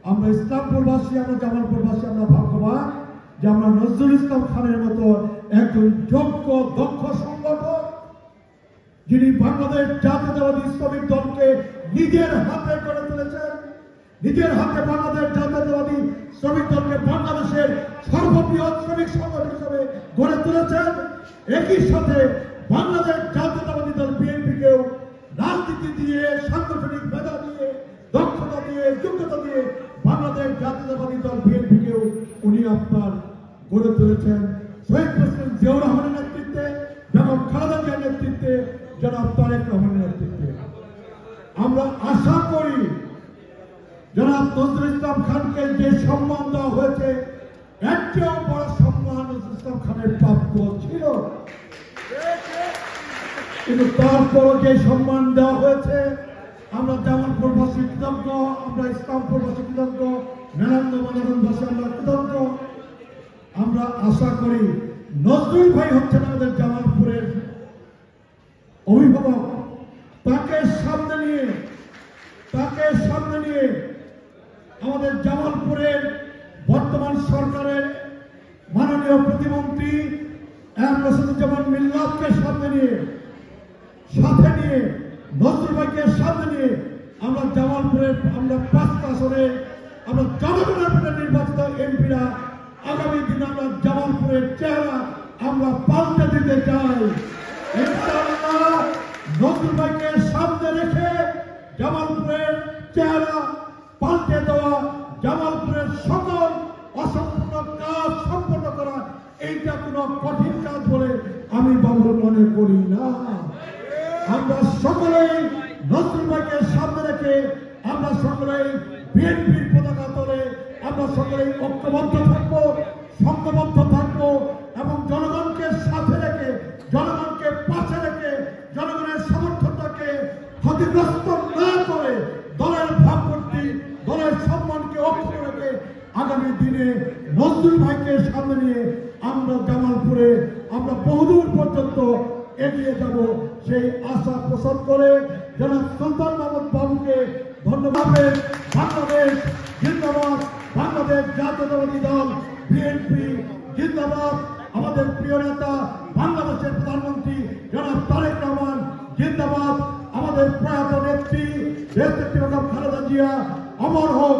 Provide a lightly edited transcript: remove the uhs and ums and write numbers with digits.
আমরা ইসলামপুরবাসী, আমরা জামালপুরবাসী, আমরা ভাগ্যবান যে আমরা নজরুল ইসলাম খানের মতো একজন যোগ্য দক্ষ সংগঠক, যিনি বাংলাদেশ জাতীয়তাবাদী শ্রমিক দলকে নিজের হাতে গড়ে তুলেছেন, নিজের হাতে বাংলাদেশ জাতীয়তাবাদী শ্রমিক দলকে বাংলাদেশের সর্ববৃহৎ শ্রমিক সংগঠন হিসেবে গড়ে তুলেছেন। একই সাথে বাংলাদেশ জাতীয়তাবাদী দল বিএনপিকেও রাজনীতি দিয়ে, সাংগঠনিক মেধা দিয়ে, দক্ষতা দিয়ে, যোগ্যতা দিয়ে বাংলাদেশ জাতীয়তাবাদী দল বিএনপিকেও উনি আপনার গড়ে তুলেছেন। শহীদ প্রেসিডেন্ট জিয়াউর রহমানের নেতৃত্বে, বেগম খালেদা জিয়ার নেতৃত্বে, জনাব তারেক রহমানের নেতৃত্বে। আমরা আশা করি জনাব নজরুল ইসলাম খানকে যে সম্মান দেওয়া হয়েছে, এর চেয়েও বড় সম্মান নজরুল ইসলাম খানের প্রাপ্য ছিল, কিন্তু তারপরও যে সম্মান দেওয়া হয়েছে আমরা জামালপুরবাসী কৃতজ্ঞ, আমরা ইসলামপুরবাসী কৃতজ্ঞ, মেলান্দবাসী আমরা কৃতজ্ঞ। আমরা আশা করি নজরুল ভাই হচ্ছেন আমাদের জামালপুরের অভিভাবক। তাকে সামনে নিয়ে আমাদের জামালপুরের বর্তমান সরকারের মাননীয় প্রতিমন্ত্রী এম.রাশেদুজ্জামান মিল্লাতকে সাথে নিয়ে নজরুল ভাইকে সাথে নিয়ে আমরা জামালপুরের, আমরা 5টা আসনে আমরা জনগণের ভোটে নির্বাচিত এমপিরা আগামী দিনে আমরা জামালপুরের চেহারা আমরা পাল্টে দিতে চাই। ইনশাআল্লাহ নজরুল ভাইকে সামনে রেখে জামালপুরের চেহারা পাল্টে দেওয়া, জামালপুরের সকল অসম্পূর্ণ কাজ সম্পন্ন করা, এইটা কোনো কঠিন কাজ বলে আমি বাবুর মনে করি না। আমরা সকলেই নজরুল ভাইকে সামনে রেখে আমরা সকলেই বিএনপির পতাকা তলে আমরা সকলেই ঐক্যবদ্ধ থাকবো, সংঘবদ্ধ থাকবো এবং জনগণকে সাথে রেখে, জনগণকে পাশে রেখে, জনগণের সমর্থনটাকে ক্ষতিগ্রস্ত না করে দলের ভাবমূর্তি, দলের সম্মানকে অক্ষুণ্ণ রেখে আগামী দিনে নজরুল ভাইকে সামনে নিয়ে আমরা জামালপুরে আমরা বহুদূর পর্যন্ত এগিয়ে যাব, সেই আশা পোষণ করে জনাব সুলতান মাহমুদ বাবুকে ধন্যবাদ। বাংলাদেশ জিন্দাবাদ, বাংলাদেশ জাতীয়তাবাদী দল বিএনপি জিন্দাবাদ। আমাদের প্রিয় নেতা বাংলাদেশের প্রধানমন্ত্রী জনাব তারেক রহমান জিন্দাবাদ। আমাদের প্রয়াত নেত্রী দেশনেত্রী বেগম খালেদা জিয়া অমর হোক।